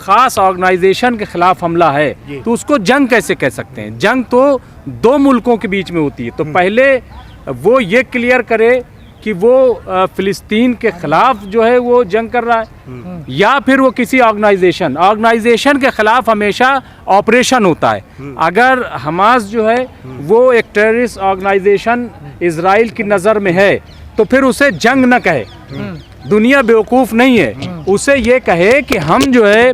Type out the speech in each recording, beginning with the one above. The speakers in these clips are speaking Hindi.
ख़ास ऑर्गेनाइजेशन के ख़िलाफ़ हमला है तो उसको जंग कैसे कह सकते हैं? जंग तो दो मुल्कों के बीच में होती है। तो पहले वो ये क्लियर करे कि वो फ़िलिस्तीन के ख़िलाफ़ जो है वो जंग कर रहा है या फिर वो किसी ऑर्गेनाइजेशन के ख़िलाफ़ हमेशा ऑपरेशन होता है। अगर हमास जो है वो एक टेररिस्ट ऑर्गेनाइजेशन इज़राइल की नज़र में है तो फिर उसे जंग न कहे। दुनिया बेवकूफ़ नहीं है, उसे ये कहे कि हम जो है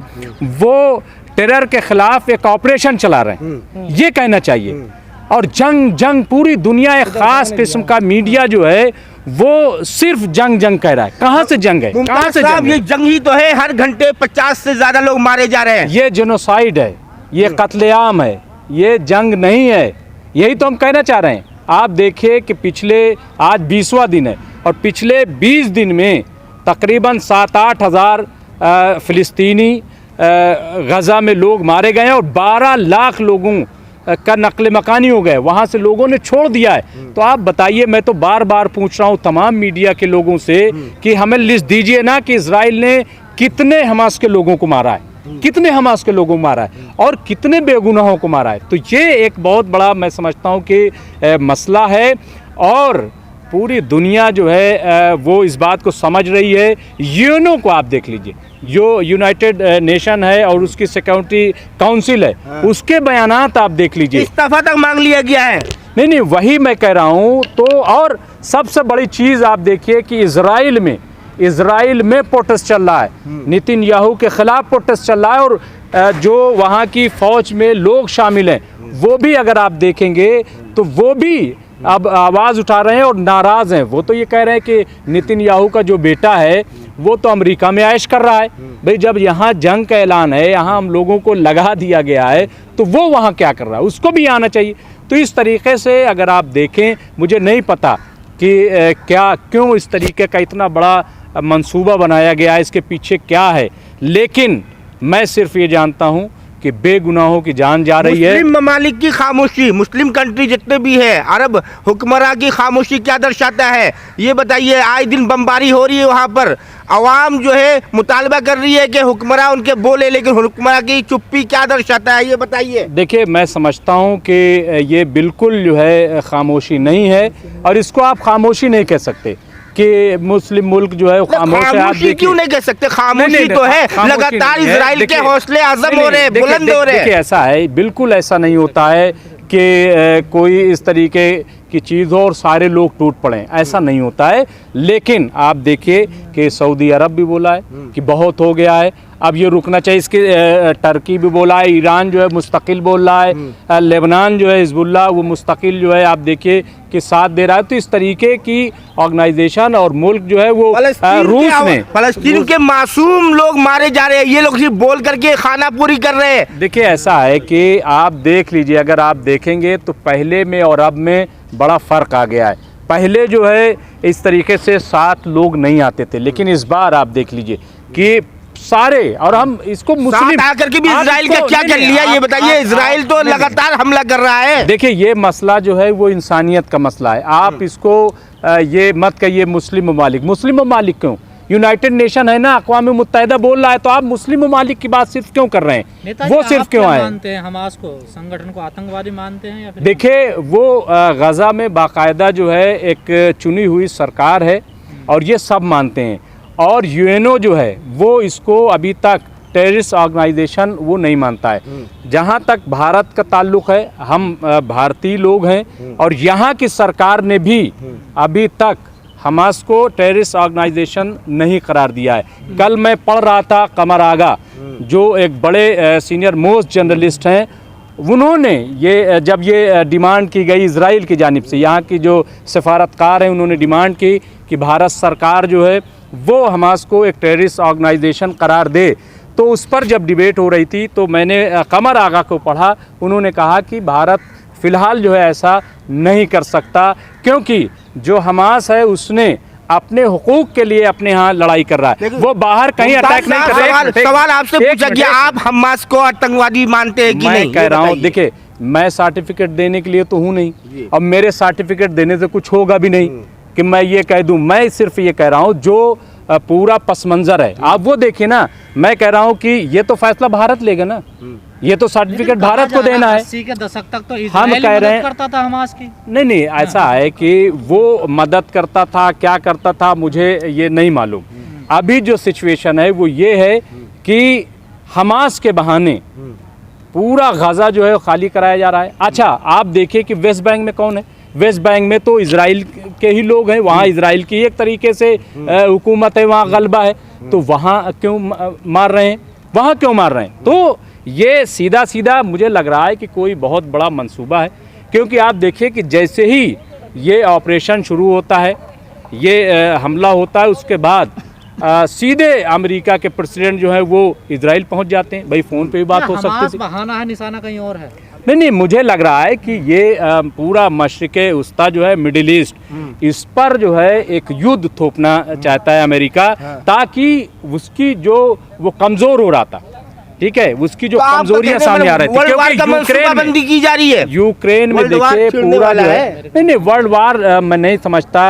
वो टेरर के ख़िलाफ़ एक ऑपरेशन चला रहे हैं, ये कहना चाहिए। और जंग पूरी दुनिया एक ख़ास किस्म का मीडिया जो है वो सिर्फ जंग कह रहा है। कहाँ से जंग है? कहाँ से जंग? ये जंग ही तो है, हर घंटे 50 से ज़्यादा लोग मारे जा रहे हैं। ये जेनोसाइड है, ये कत्लेआम है, ये जंग नहीं है। यही तो हम कहना चाह रहे हैं। आप देखिए कि आज 20वां दिन है और पिछले 20 दिन में तकरीबन 7-8 हज़ार फ़िलिस्तीनी गज़ा में लोग मारे गए हैं और 12 लाख लोगों का नकल मकानी हो गए, वहाँ से लोगों ने छोड़ दिया है। तो आप बताइए, मैं तो बार बार पूछ रहा हूँ तमाम मीडिया के लोगों से कि हमें लिस्ट दीजिए ना कि इज़राइल ने कितने हमास के लोगों को मारा है, कितने हमास के लोगों को मारा है और कितने बेगुनाहों को मारा है। तो ये एक बहुत बड़ा मैं समझता हूँ कि मसला है और पूरी दुनिया जो है वो इस बात को समझ रही है। यूएनओ को आप देख लीजिए, जो यूनाइटेड नेशन है और उसकी सिक्योरिटी काउंसिल है, उसके बयानात आप देख लीजिए, इस्तीफा तक मांग लिया गया है। नहीं, वही मैं कह रहा हूँ। तो और सबसे बड़ी चीज़ आप देखिए कि इज़राइल में प्रोटेस्ट चल रहा है, नेतन्याहू के ख़िलाफ़ प्रोटेस्ट चल रहा है और जो वहाँ की फ़ौज में लोग शामिल हैं वो भी अगर आप देखेंगे तो वो भी अब आवाज़ उठा रहे हैं और नाराज़ हैं। वो तो ये कह रहे हैं कि नेतन्याहू का जो बेटा है वो तो अमेरिका में ऐश कर रहा है। भाई जब यहाँ जंग का ऐलान है, यहाँ हम लोगों को लगा दिया गया है, तो वो वहाँ क्या कर रहा है, उसको भी आना चाहिए। तो इस तरीके से अगर आप देखें, मुझे नहीं पता कि क्यों इस तरीके का इतना बड़ा मंसूबा बनाया गया है, इसके पीछे क्या है, लेकिन मैं सिर्फ ये जानता हूँ कि बेगुनाहों की जान जा रही है। मुस्लिम ममालिक की खामोशी, मुस्लिम कंट्री जितने भी है, अरब हुक्मरान की खामोशी क्या दर्शाता है ये बताइए। आए दिन बमबारी हो रही है, वहाँ पर अवाम जो है मुतालबा कर रही है कि हुक्मरान उनके बोले, लेकिन हुक्मरान की चुप्पी क्या दर्शाता है ये बताइए। देखिए, मैं समझता हूँ कि ये बिल्कुल जो है खामोशी नहीं है और इसको आप खामोशी नहीं कह सकते कि मुस्लिम मुल्क जो है खामोश है। आप क्यों नहीं कह सकते? खामोशी तो है, लगातार इजराइल के हौसले आज़म हो रहे हैं, बुलंद हो रहे हैं। देखिए, ऐसा है, बिल्कुल ऐसा नहीं होता है कि कोई इस तरीके की चीज़ हो और सारे लोग टूट पड़े, ऐसा नहीं होता है। लेकिन आप देखिए कि सऊदी अरब भी बोला है कि बहुत हो गया है, अब ये रुकना चाहिए। इसके टर्की भी बोला है, ईरान जो है मुस्तकिल बोल रहा है, लेबनान जो है हिजबुल्लाह वो मुस्तकिल जो है आप देखिए कि साथ दे रहा है। तो इस तरीके की ऑर्गेनाइजेशन और मुल्क जो है वो रूस ने, फलस्तीन के मासूम लोग मारे जा रहे हैं, ये लोग सिर्फ बोल करके खाना पूरी कर रहे हैं। देखिए, ऐसा है कि आप देख लीजिए, अगर आप देखेंगे तो पहले में और अब में बड़ा फ़र्क आ गया है। पहले जो है इस तरीके से 7 लोग नहीं आते थे, लेकिन इस बार आप देख लीजिए कि सारे, और हम इसको मुस्लिम आकर के भी इजराइल का क्या कर लिया ये बताइए। इजराइल तो लगातार हमला कर रहा है। देखिए, ये मसला जो है वो इंसानियत का मसला है। आप इसको ये मत कहिए मुस्लिम ममालिक क्यों? यूनाइटेड नेशन है ना, अक़वाम मुत्तहिदा बोल रहा है, तो आप मुस्लिम ममालिक की बात सिर्फ क्यों कर रहे हैं? वो सिर्फ क्यों आए? मानते हैं हमास को, संगठन को आतंकवादी मानते हैं या फिर? देखिए, वो गज़ा में बाकायदा जो है एक चुनी हुई सरकार है और ये सब मानते हैं। और यूएनओ जो है वो इसको अभी तक टेररिस्ट ऑर्गेनाइजेशन वो नहीं मानता है। जहाँ तक भारत का ताल्लुक़ है, हम भारतीय लोग हैं और यहाँ की सरकार ने भी अभी तक हमास को टेररिस्ट ऑर्गेनाइजेशन नहीं करार दिया है। कल मैं पढ़ रहा था, कमर आगा जो एक बड़े सीनियर मोस्ट जर्नलिस्ट हैं, उन्होंने जब ये डिमांड की गई इजराइल की जानिब से, यहाँ की जो सफारतकार हैं उन्होंने डिमांड की कि भारत सरकार जो है वो हमास को एक टेररिस्ट ऑर्गेनाइजेशन करार दे, तो उस पर जब डिबेट हो रही थी तो मैंने कमर आगा को पढ़ा। उन्होंने कहा कि भारत फ़िलहाल जो है ऐसा नहीं कर सकता, क्योंकि जो हमास है उसने अपने हुकूक के लिए अपने यहाँ लड़ाई कर रहा है, वो बाहर कहीं अटैक नहीं कर रहा है। सवाल आपसे पूछा गया, आप हमास को आतंकवादी मानते हैं कि नहीं? मैं कह रहा हूँ, देखिए, मैं सर्टिफिकेट देने के लिए तो हूँ नहीं, और मेरे सर्टिफिकेट देने से कुछ होगा भी नहीं कि मैं ये कह दूं। मैं सिर्फ ये कह रहा हूं जो पूरा पस मंज़र है। आप वो देखिए ना, मैं कह रहा हूँ कि ये तो फैसला भारत लेगा ना, ये तो सर्टिफिकेट भारत को देना है। 80 के दशक तक तो हम इजराइल कह रहे मदद हैं करता था हमास की। नहीं, ऐसा है कि वो मदद करता था, क्या करता था मुझे ये नहीं मालूम। अभी जो सिचुएशन है वो ये है कि हमास के बहाने पूरा गाज़ा जो है खाली कराया जा रहा है। अच्छा, आप देखिए कि वेस्ट बैंक में कौन है? वेस्ट बैंक में तो इजराइल के ही लोग हैं, वहाँ इजराइल की एक तरीके से हुकूमत है, वहाँ गलबा है, तो वहाँ क्यों मार रहे हैं? वहाँ क्यों मार रहे हैं? तो ये सीधा सीधा मुझे लग रहा है कि कोई बहुत बड़ा मंसूबा है, क्योंकि आप देखिए कि जैसे ही ये ऑपरेशन शुरू होता है, ये हमला होता है, उसके बाद सीधे अमेरिका के प्रेसिडेंट जो है वो इजराइल पहुंच जाते हैं। भाई फ़ोन पे भी बात हो सकती हमास थी। बहाना है, निशाना कहीं और है। नहीं, मुझे लग रहा है कि ये पूरा मशरिक़ वस्ता जो है, मिडिल ईस्ट, इस पर जो है एक युद्ध थोपना चाहता है अमेरिका, ताकि उसकी जो वो कमज़ोर हो रहा था, ठीक है, उसकी जो कमजोरियां सामने आ रही थी, क्योंकि यूक्रेन की जा रही है। यूक्रेन में देखिए पूरा जो है, नहीं वर्ल्ड वार मैं नहीं समझता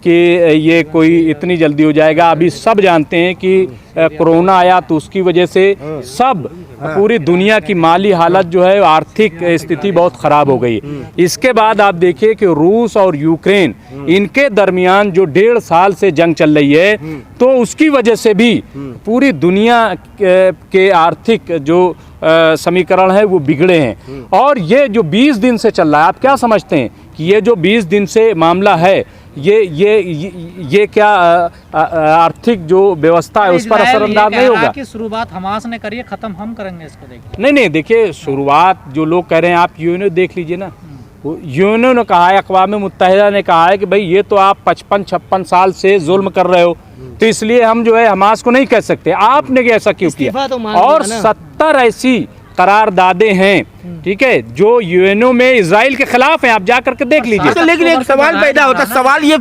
कि ये कोई इतनी जल्दी हो जाएगा। अभी सब जानते हैं कि कोरोना आया तो उसकी वजह से सब पूरी दुनिया की माली हालत जो है, आर्थिक स्थिति बहुत ख़राब हो गई। इसके बाद आप देखिए कि रूस और यूक्रेन, इनके दरमियान जो 1.5 साल से जंग चल रही है, तो उसकी वजह से भी पूरी दुनिया के आर्थिक जो समीकरण है वो बिगड़े हैं। और ये जो 20 दिन से चल रहा है, आप क्या समझते हैं कि ये जो 20 दिन से मामला है, ये क्या आर्थिक जो व्यवस्था है उस पर असरअंदाज नहीं होगा? कि शुरुआत हमास ने करी है, खत्म हम करेंगे इसको। देखिए नहीं, देखिए शुरुआत जो लोग कह रहे हैं, आप यूएनओ देख लीजिए ना, यूएनओ ने कहा है, अक़वाम मुत्तहिदा ने कहा है कि भाई ये तो आप 55-56 साल से जुल्म कर रहे हो, तो इसलिए हम जो है हमास को नहीं कह सकते। आपने ऐसा क्यों किया? और 70 ऐसी करारदादे हैं, ठीक है, जो यूएनओ में इजराइल के खिलाफ हैं, आप जा करके देख लीजिए। तो लेकिन एक सवाल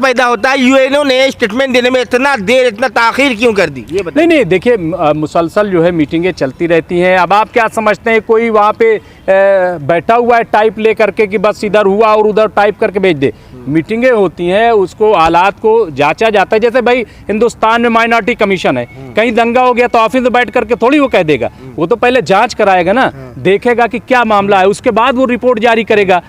पैदा होता है, यूएनओ ने स्टेटमेंट देने में इतना देर, इतना ताखीर क्यों कर दी? ये बताइए। नहीं, देखिए मुसलसल जो है मीटिंगें चलती रहती हैं। अब आप क्या समझते हैं कोई वहाँ पे बैठा हुआ है टाइप ले करके कि बस इधर हुआ और उधर टाइप करके भेज दे? मीटिंगें होती हैं, उसको हालात को जांचा जाता है। जैसे भाई हिंदुस्तान में माइनॉरिटी कमीशन है, कहीं दंगा हो गया तो ऑफिस में बैठ करके थोड़ी वो कह देगा, वो तो पहले जांच कराएगा ना, देखेगा कि क्या मामला है, उसके बाद वो रिपोर्ट जारी करेगा।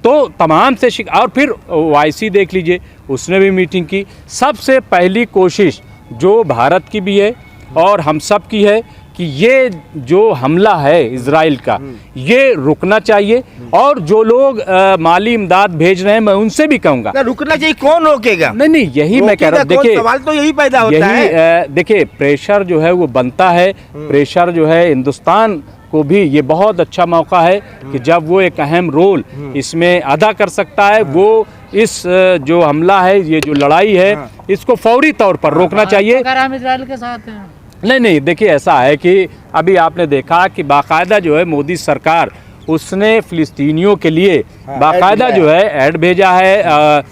तो तमाम से और फिर OIC देख लीजिए, उसने भी मीटिंग की। सबसे पहली कोशिश जो भारत की भी है और हम सब की है कि ये जो हमला है इजराइल का, ये रुकना चाहिए। और जो लोग माली इमदाद भेज रहे हैं, मैं उनसे भी कहूँगा रुकना चाहिए। कौन रोकेगा? नहीं, यही मैं कह रहा हूँ। देखिए सवाल तो यही पैदा होता है। देखिए प्रेशर जो है वो बनता है, प्रेशर जो है हिंदुस्तान को भी ये बहुत अच्छा मौका है कि जब वो एक अहम रोल इसमें अदा कर सकता है, वो इस जो हमला है, ये जो लड़ाई है, इसको फौरी तौर पर रोकना चाहिए। हम इजराइल के साथ हैं। नहीं, देखिए ऐसा है कि अभी आपने देखा कि बाकायदा जो है मोदी सरकार, उसने फिलिस्तीनियों के लिए बाकायदा जो है ऐड भेजा है,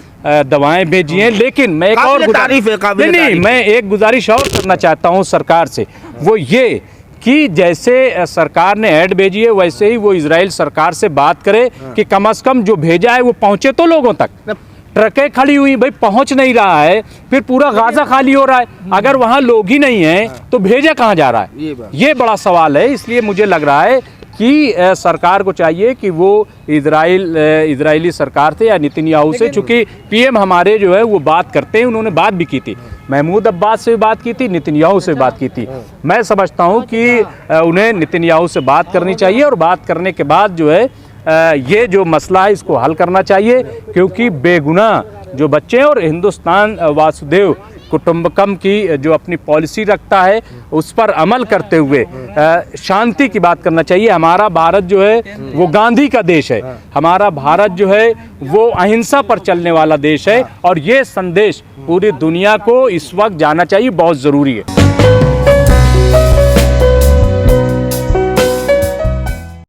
दवाएं भेजी हैं। लेकिन मैं एक और मैं एक गुजारिश और करना चाहता हूं सरकार से, वो ये कि जैसे सरकार ने ऐड भेजी है, वैसे ही वो इजराइल सरकार से बात करे कि कम से कम जो भेजा है वो पहुंचे तो लोगों तक। ट्रकें खड़ी हुई, भाई पहुंच नहीं रहा है, फिर पूरा गाजा खाली हो रहा है। अगर वहां लोग ही नहीं हैं तो भेजा कहां जा रहा है? ये बड़ा सवाल है। इसलिए मुझे लग रहा है कि सरकार को चाहिए कि वो इजरायली सरकार से या नेतन्याहू से, चूंकि PM हमारे जो है वो बात करते हैं, उन्होंने बात भी की थी, महमूद अब्बास से भी बात की थी, नेतन्याहू से बात की थी। मैं समझता हूँ कि उन्हें नेतन्याहू से बात करनी चाहिए और बात करने के बाद जो है ये जो मसला है इसको हल करना चाहिए, क्योंकि बेगुनाह जो बच्चे हैं, और हिंदुस्तान वासुदेव कुटुंबकम की जो अपनी पॉलिसी रखता है उस पर अमल करते हुए शांति की बात करना चाहिए। हमारा भारत जो है वो गांधी का देश है, हमारा भारत जो है वो अहिंसा पर चलने वाला देश है, और ये संदेश पूरी दुनिया को इस वक्त जाना चाहिए, बहुत ज़रूरी है।